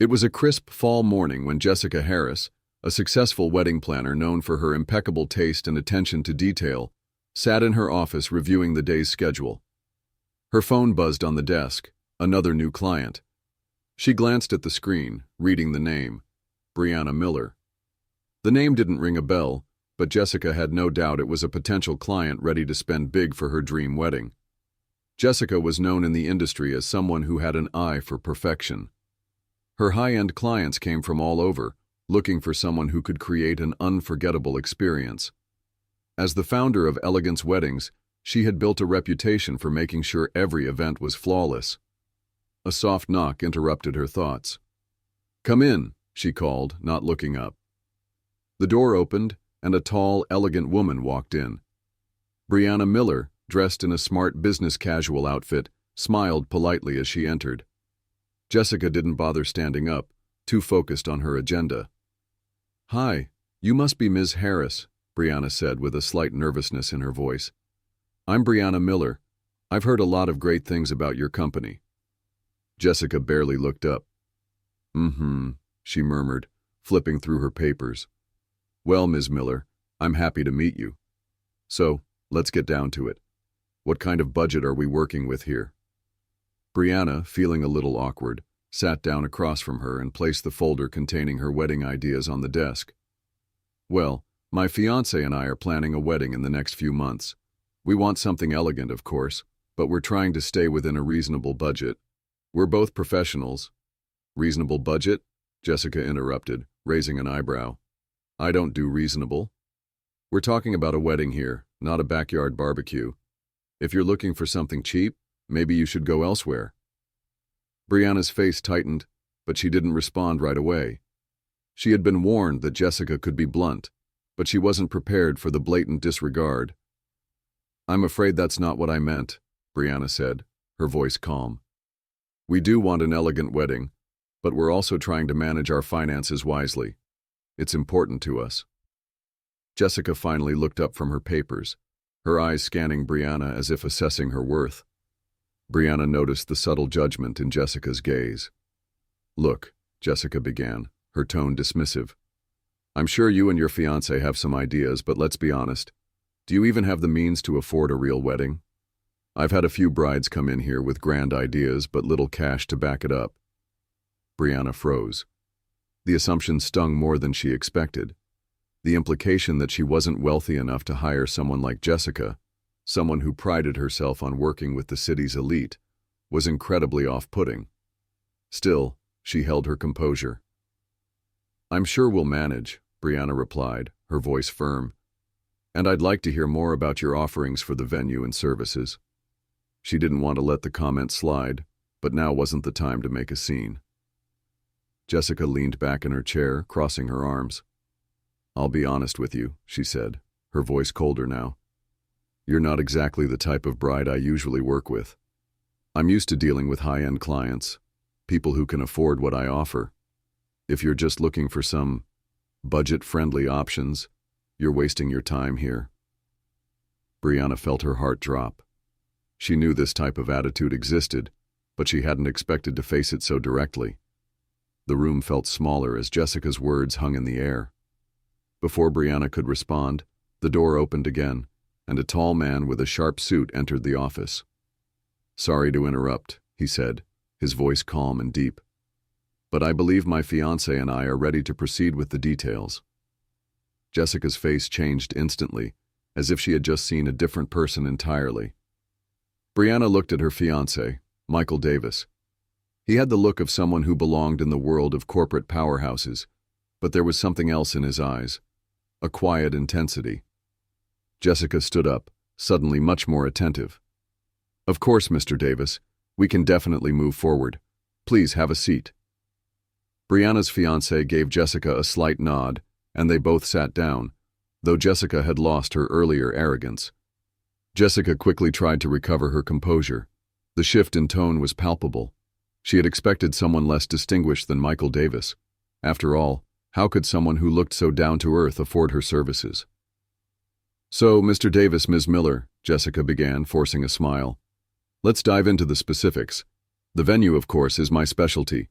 It was a crisp fall morning when Jessica Harris, a successful wedding planner known for her impeccable taste and attention to detail, sat in her office reviewing the day's schedule. Her phone buzzed on the desk, another new client. She glanced at the screen, reading the name, Brianna Miller. The name didn't ring a bell, but Jessica had no doubt it was a potential client ready to spend big for her dream wedding. Jessica was known in the industry as someone who had an eye for perfection. Her high-end clients came from all over, looking for someone who could create an unforgettable experience. As the founder of Elegance Weddings, she had built a reputation for making sure every event was flawless. A soft knock interrupted her thoughts. "Come in," she called, not looking up. The door opened, and a tall, elegant woman walked in. Brianna Miller, dressed in a smart business casual outfit, smiled politely as she entered. Jessica didn't bother standing up, too focused on her agenda. "Hi, you must be Ms. Harris," Brianna said with a slight nervousness in her voice. "I'm Brianna Miller. I've heard a lot of great things about your company." Jessica barely looked up. She murmured, flipping through her papers. "Well, Ms. Miller, I'm happy to meet you. So, let's get down to it. What kind of budget are we working with here?" Brianna, feeling a little awkward, sat down across from her and placed the folder containing her wedding ideas on the desk. "Well, my fiancé and I are planning a wedding in the next few months. We want something elegant, of course, but we're trying to stay within a reasonable budget. We're both professionals." "Reasonable budget?" Jessica interrupted, raising an eyebrow. "I don't do reasonable. We're talking about a wedding here, not a backyard barbecue. If you're looking for something cheap, maybe you should go elsewhere." Brianna's face tightened, but she didn't respond right away. She had been warned that Jessica could be blunt, but she wasn't prepared for the blatant disregard. "I'm afraid that's not what I meant," Brianna said, her voice calm. "We do want an elegant wedding, but we're also trying to manage our finances wisely. It's important to us." Jessica finally looked up from her papers, her eyes scanning Brianna as if assessing her worth. Brianna noticed the subtle judgment in Jessica's gaze. "Look," Jessica began, her tone dismissive. "I'm sure you and your fiancé have some ideas, but let's be honest. Do you even have the means to afford a real wedding? I've had a few brides come in here with grand ideas but little cash to back it up." Brianna froze. The assumption stung more than she expected. The implication that she wasn't wealthy enough to hire someone like Jessica, someone who prided herself on working with the city's elite, was incredibly off-putting. Still, she held her composure. "I'm sure we'll manage," Brianna replied, her voice firm. "And I'd like to hear more about your offerings for the venue and services." She didn't want to let the comment slide, but now wasn't the time to make a scene. Jessica leaned back in her chair, crossing her arms. "I'll be honest with you," she said, her voice colder now. "You're not exactly the type of bride I usually work with. I'm used to dealing with high-end clients, people who can afford what I offer. If you're just looking for some budget-friendly options, you're wasting your time here." Brianna felt her heart drop. She knew this type of attitude existed, but she hadn't expected to face it so directly. The room felt smaller as Jessica's words hung in the air. Before Brianna could respond, the door opened again, and a tall man with a sharp suit entered the office. "Sorry to interrupt," he said, his voice calm and deep. "But I believe my fiancé and I are ready to proceed with the details." Jessica's face changed instantly, as if she had just seen a different person entirely. Brianna looked at her fiancé, Michael Davis. He had the look of someone who belonged in the world of corporate powerhouses, but there was something else in his eyes, a quiet intensity. Jessica stood up, suddenly much more attentive. "Of course, Mr. Davis, we can definitely move forward. Please have a seat." Brianna's fiancé gave Jessica a slight nod, and they both sat down, though Jessica had lost her earlier arrogance. Jessica quickly tried to recover her composure. The shift in tone was palpable. She had expected someone less distinguished than Michael Davis. After all, how could someone who looked so down-to-earth afford her services? "So, Mr. Davis, Ms. Miller," Jessica began, forcing a smile. "Let's dive into the specifics. The venue, of course, is my specialty.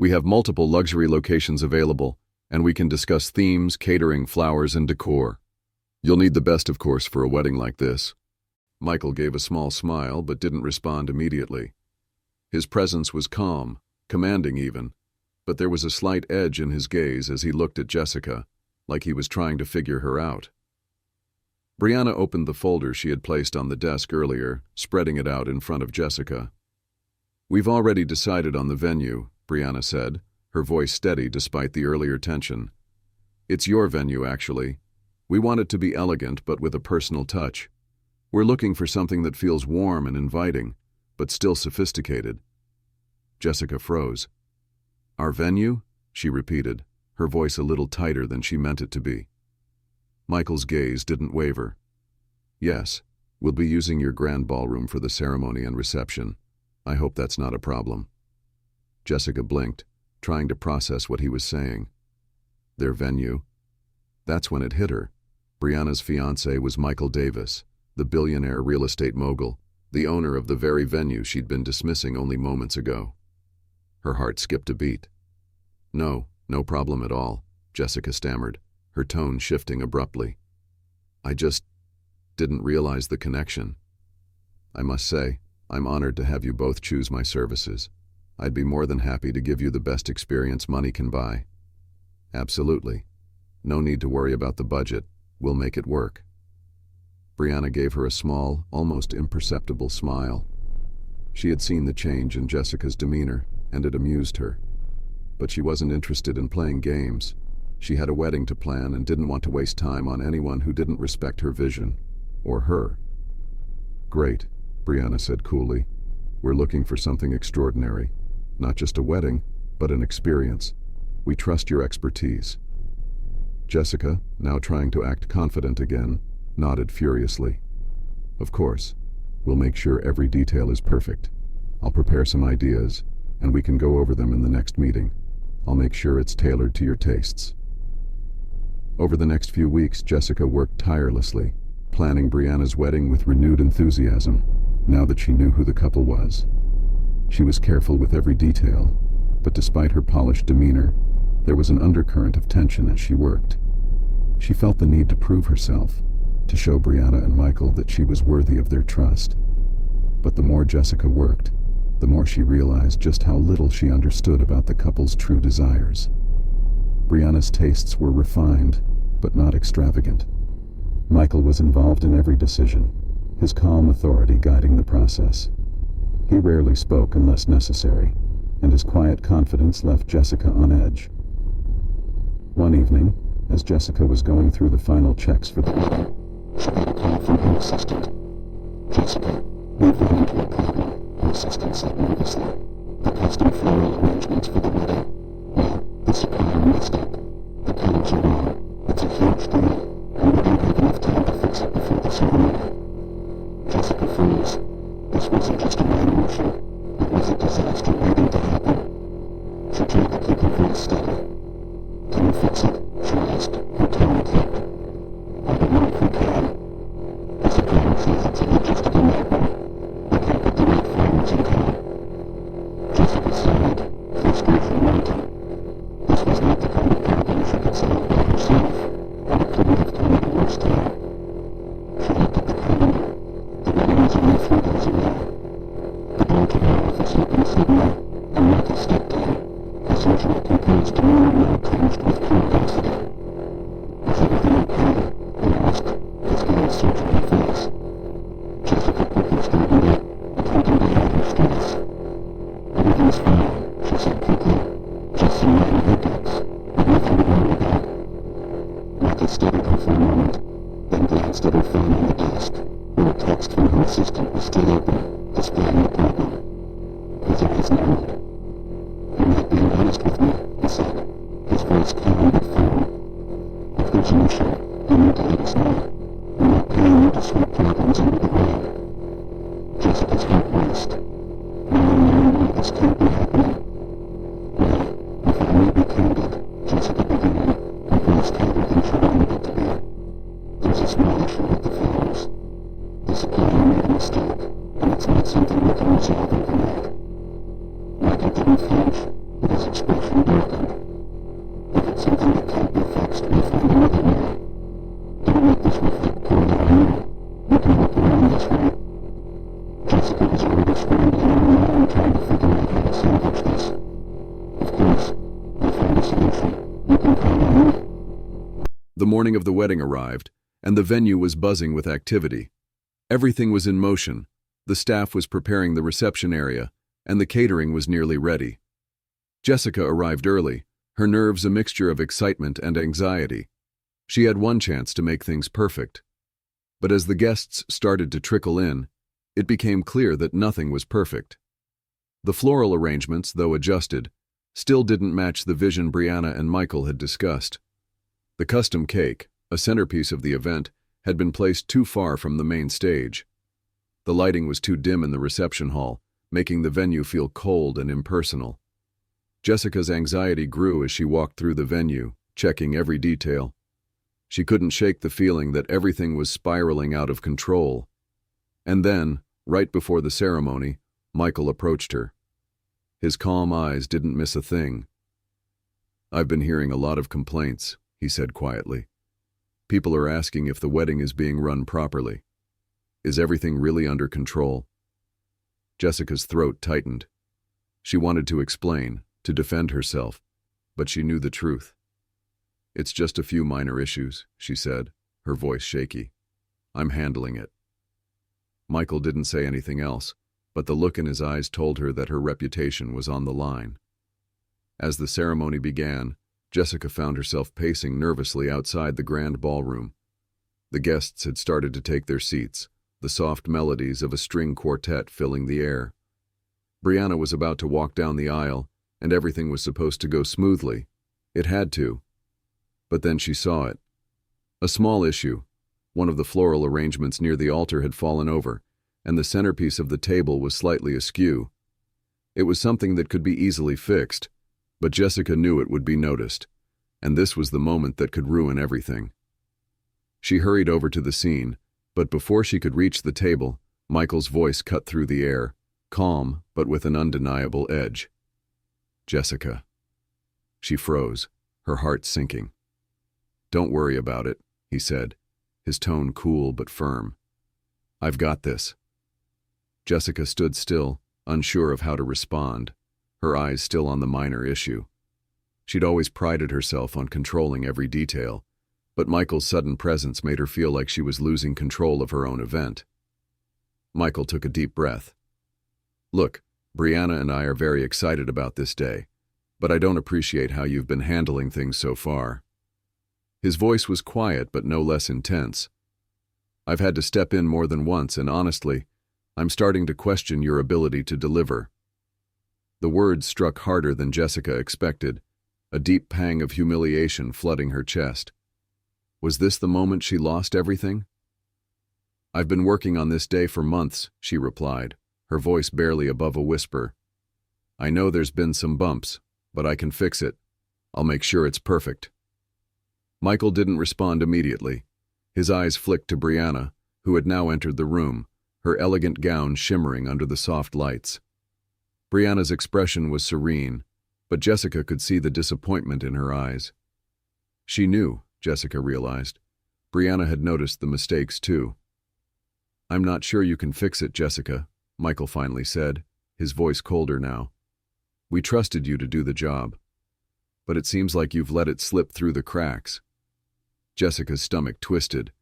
We have multiple luxury locations available, and we can discuss themes, catering, flowers, and decor. You'll need the best, of course, for a wedding like this. Michael gave a small smile but didn't respond immediately. His presence was calm, commanding even, but there was a slight edge in his gaze as he looked at Jessica, like he was trying to figure her out. Brianna opened the folder she had placed on the desk earlier, spreading it out in front of Jessica. "We've already decided on the venue," Brianna said, her voice steady despite the earlier tension. "It's your venue, actually. We want it to be elegant but with a personal touch. We're looking for something that feels warm and inviting, but still sophisticated." Jessica froze. "Our venue?" she repeated, her voice a little tighter than she meant it to be. Michael's gaze didn't waver. "Yes, we'll be using your grand ballroom for the ceremony and reception. I hope that's not a problem." Jessica blinked, trying to process what he was saying. Their venue? That's when it hit her. Brianna's fiancé was Michael Davis, the billionaire real estate mogul, the owner of the very venue she'd been dismissing only moments ago. Her heart skipped a beat. "No problem at all," Jessica stammered, her tone shifting abruptly. "I just didn't realize the connection. I must say, I'm honored to have you both choose my services. I'd be more than happy to give you the best experience money can buy." "Absolutely. No need to worry about the budget. We'll make it work." Brianna gave her a small, almost imperceptible smile. She had seen the change in Jessica's demeanor, and it amused her. But she wasn't interested in playing games. She had a wedding to plan and didn't want to waste time on anyone who didn't respect her vision, or her. "Great," Brianna said coolly. "We're looking for something extraordinary. Not just a wedding, but an experience. We trust your expertise." Jessica, now trying to act confident again, nodded furiously. "Of course. We'll make sure every detail is perfect. I'll prepare some ideas, and we can go over them in the next meeting. I'll make sure it's tailored to your tastes." Over the next few weeks, Jessica worked tirelessly, planning Brianna's wedding with renewed enthusiasm, now that she knew who the couple was. She was careful with every detail, but despite her polished demeanor, there was an undercurrent of tension as she worked. She felt the need to prove herself, to show Brianna and Michael that she was worthy of their trust. But the more Jessica worked, the more she realized just how little she understood about the couple's true desires. Brianna's tastes were refined, but not extravagant. Michael was involved in every decision, his calm authority guiding the process. He rarely spoke unless necessary, and his quiet confidence left Jessica on edge. One evening, as Jessica was going through the final checks for the wedding, she got a call from her assistant. "Jessica, we've run into a problem," her assistant said nervously. "The custom floral arrangements for the wedding. Well, the supplier messed up. The colors are wrong. It's a huge deal, and we don't have enough time to fix it before the ceremony." Jessica froze. This wasn't just a minor issue. It was a disaster waiting to happen. She tried to keep her voice steady. "Can you fix it?" she asked, her tone clipped. "I don't know if we can. The supplier says it's a logistical nightmare. We can't get the right flowers in time." Jessica sighed, frustration mounting. This was not the kind of problem she could solve by herself, and it couldn't have come at a worse time. She looked at the calendar. The wedding was only 3 days away. The door to her office opened suddenly, and Michael stepped in, his usual composed demeanor now tinged with curiosity. "Is everything okay?" he asked, his gaze searching her face. Jessica quickly straightened up, attempting to hide her stress. "Everything's fine," she said quickly. "Just some minor hiccups, but nothing to worry about." Michael studied her for a moment, then glanced at her phone on the desk, where a text from her assistant was still open, displaying the problem. His eyes narrowed. "You're not being honest with me," he said, his voice calm but firm. "If there's an issue, you need to let us know. We're not paying you to sweep problems under the rug." Jessica's heart raced. No, this can't be happening. "Well, if I may be candid," Jessica began, her voice tighter than she wanted it to be. "There's a small issue with the flowers. The supplier made a mistake, and it's not something we can resolve overnight." Michael didn't flinch, but his expression The morning of the wedding arrived, and the venue was buzzing with activity. Everything was in motion. The staff was preparing the reception area, and the catering was nearly ready. Jessica arrived early, her nerves a mixture of excitement and anxiety. She had one chance to make things perfect. But as the guests started to trickle in, it became clear that nothing was perfect. The floral arrangements, though adjusted, still didn't match the vision Brianna and Michael had discussed. The custom cake, a centerpiece of the event, had been placed too far from the main stage. The lighting was too dim in the reception hall, making the venue feel cold and impersonal. Jessica's anxiety grew as she walked through the venue, checking every detail. She couldn't shake the feeling that everything was spiraling out of control. And then, right before the ceremony, Michael approached her. His calm eyes didn't miss a thing. "I've been hearing a lot of complaints," he said quietly. "People are asking if the wedding is being run properly. Is everything really under control?" Jessica's throat tightened. She wanted to explain, to defend herself, but she knew the truth. "It's just a few minor issues," she said, her voice shaky. "I'm handling it." Michael didn't say anything else, but the look in his eyes told her that her reputation was on the line. As the ceremony began, Jessica found herself pacing nervously outside the grand ballroom. The guests had started to take their seats, the soft melodies of a string quartet filling the air. Brianna was about to walk down the aisle, and everything was supposed to go smoothly. It had to. But then she saw it. A small issue. One of the floral arrangements near the altar had fallen over, and the centerpiece of the table was slightly askew. It was something that could be easily fixed, but Jessica knew it would be noticed, and this was the moment that could ruin everything. She hurried over to the scene, but before she could reach the table, Michael's voice cut through the air, calm but with an undeniable edge. "Jessica." She froze, her heart sinking. "Don't worry about it," he said, his tone cool but firm. "I've got this." Jessica stood still, unsure of how to respond, her eyes still on the minor issue. She'd always prided herself on controlling every detail, but Michael's sudden presence made her feel like she was losing control of her own event. Michael took a deep breath. "Look, Brianna and I are very excited about this day, but I don't appreciate how you've been handling things so far." His voice was quiet but no less intense. "I've had to step in more than once, and honestly, I'm starting to question your ability to deliver." The words struck harder than Jessica expected, a deep pang of humiliation flooding her chest. Was this the moment she lost everything? "I've been working on this day for months," she replied, her voice barely above a whisper. "I know there's been some bumps, but I can fix it. I'll make sure it's perfect." Michael didn't respond immediately. His eyes flicked to Brianna, who had now entered the room, her elegant gown shimmering under the soft lights. Brianna's expression was serene, but Jessica could see the disappointment in her eyes. She knew, Jessica realized. Brianna had noticed the mistakes too. "I'm not sure you can fix it, Jessica," Michael finally said, his voice colder now. "We trusted you to do the job. But it seems like you've let it slip through the cracks." Jessica's stomach twisted.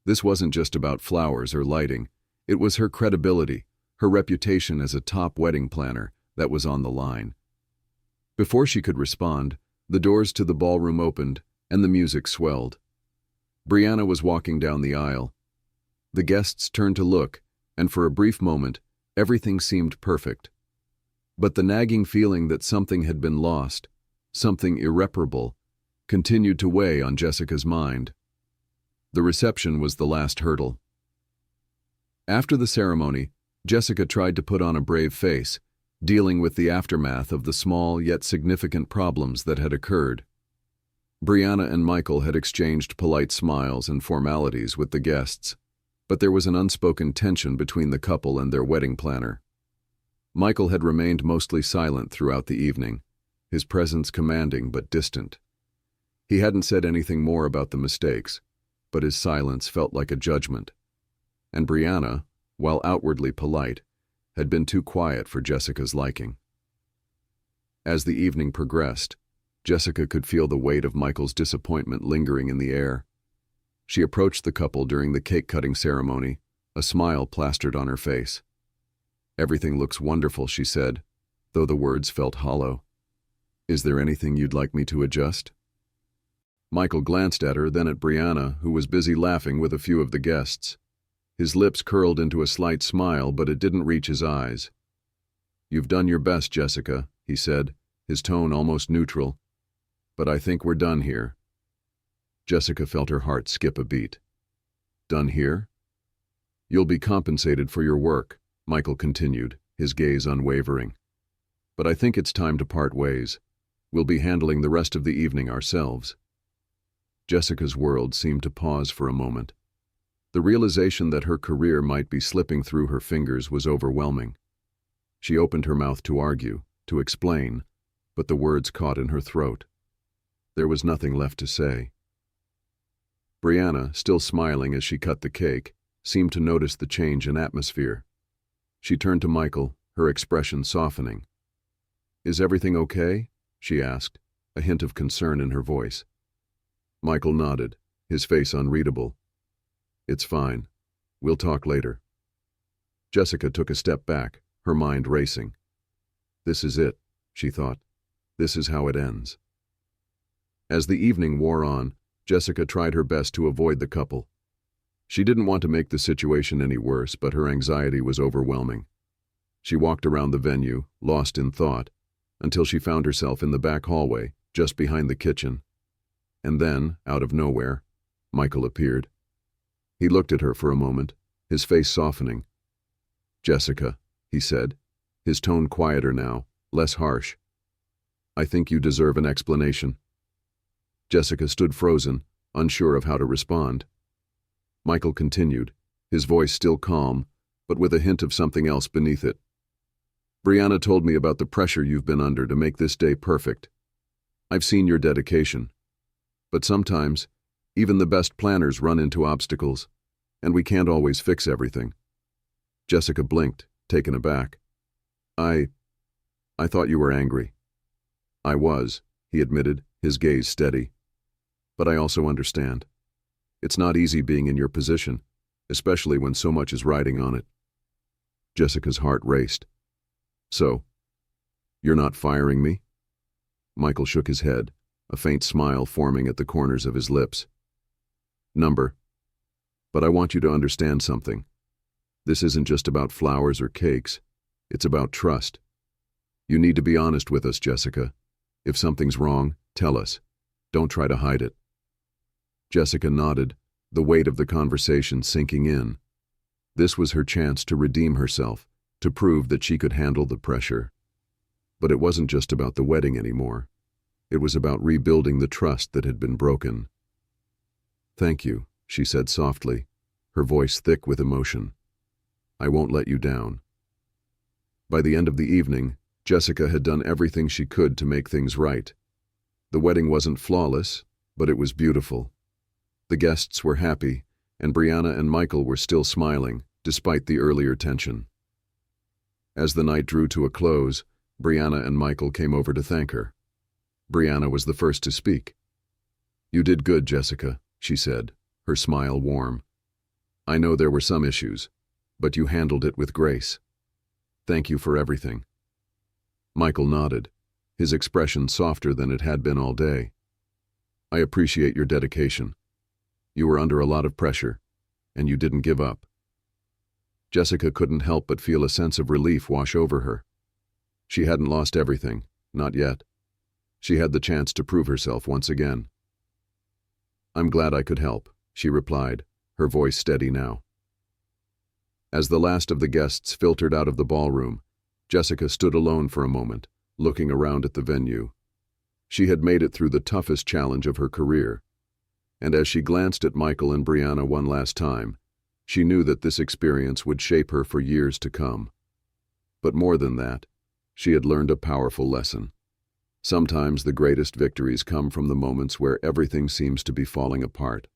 This wasn't just about flowers or lighting. It was her credibility, her reputation as a top wedding planner, that was on the line. Before she could respond, the doors to the ballroom opened and the music swelled. Brianna was walking down the aisle. The guests turned to look, and for a brief moment, everything seemed perfect. But the nagging feeling that something had been lost, something irreparable, continued to weigh on Jessica's mind. The reception was the last hurdle. After the ceremony, Jessica tried to put on a brave face, dealing with the aftermath of the small yet significant problems that had occurred. Brianna and Michael had exchanged polite smiles and formalities with the guests, but there was an unspoken tension between the couple and their wedding planner. Michael had remained mostly silent throughout the evening, his presence commanding but distant. He hadn't said anything more about the mistakes, but his silence felt like a judgment. And Brianna, while outwardly polite, had been too quiet for Jessica's liking. As the evening progressed, Jessica could feel the weight of Michael's disappointment lingering in the air. She approached the couple during the cake-cutting ceremony, a smile plastered on her face. "Everything looks wonderful," she said, though the words felt hollow. "Is there anything you'd like me to adjust?" Michael glanced at her, then at Brianna, who was busy laughing with a few of the guests. His lips curled into a slight smile, but it didn't reach his eyes. "You've done your best, Jessica," he said, his tone almost neutral. "But I think we're done here." Jessica felt her heart skip a beat. "Done here?" "You'll be compensated for your work," Michael continued, his gaze unwavering. "But I think it's time to part ways. We'll be handling the rest of the evening ourselves." Jessica's world seemed to pause for a moment. The realization that her career might be slipping through her fingers was overwhelming. She opened her mouth to argue, to explain, but the words caught in her throat. There was nothing left to say. Brianna, still smiling as she cut the cake, seemed to notice the change in atmosphere. She turned to Michael, her expression softening. "Is everything okay?" she asked, a hint of concern in her voice. Michael nodded, his face unreadable. "It's fine. We'll talk later." Jessica took a step back, her mind racing. This is it, she thought. This is how it ends. As the evening wore on, Jessica tried her best to avoid the couple. She didn't want to make the situation any worse, but her anxiety was overwhelming. She walked around the venue, lost in thought, until she found herself in the back hallway, just behind the kitchen. And then, out of nowhere, Michael appeared. He looked at her for a moment, his face softening. "Jessica," he said, his tone quieter now, less harsh. "I think you deserve an explanation." Jessica stood frozen, unsure of how to respond. Michael continued, his voice still calm, but with a hint of something else beneath it. "Brianna told me about the pressure you've been under to make this day perfect. I've seen your dedication. But sometimes, even the best planners run into obstacles, and we can't always fix everything." Jessica blinked, taken aback. I thought you were angry." "I was," he admitted, his gaze steady. "But I also understand. It's not easy being in your position, especially when so much is riding on it." Jessica's heart raced. "So, you're not firing me?" Michael shook his head, a faint smile forming at the corners of his lips. "But I want you to understand something. This isn't just about flowers or cakes. It's about trust. You need to be honest with us, Jessica. If something's wrong, tell us. Don't try to hide it." Jessica nodded, the weight of the conversation sinking in. This was her chance to redeem herself, to prove that she could handle the pressure. But it wasn't just about the wedding anymore. It was about rebuilding the trust that had been broken. "Thank you," she said softly, her voice thick with emotion. "I won't let you down." By the end of the evening, Jessica had done everything she could to make things right. The wedding wasn't flawless, but it was beautiful. The guests were happy, and Brianna and Michael were still smiling, despite the earlier tension. As the night drew to a close, Brianna and Michael came over to thank her. Brianna was the first to speak. "You did good, Jessica," she said, her smile warm. "I know there were some issues, but you handled it with grace. Thank you for everything." Michael nodded, his expression softer than it had been all day. "I appreciate your dedication. You were under a lot of pressure, and you didn't give up." Jessica couldn't help but feel a sense of relief wash over her. She hadn't lost everything, not yet. She had the chance to prove herself once again. "I'm glad I could help," she replied, her voice steady now. As the last of the guests filtered out of the ballroom, Jessica stood alone for a moment, looking around at the venue. She had made it through the toughest challenge of her career, and as she glanced at Michael and Brianna one last time, she knew that this experience would shape her for years to come. But more than that, she had learned a powerful lesson. Sometimes the greatest victories come from the moments where everything seems to be falling apart.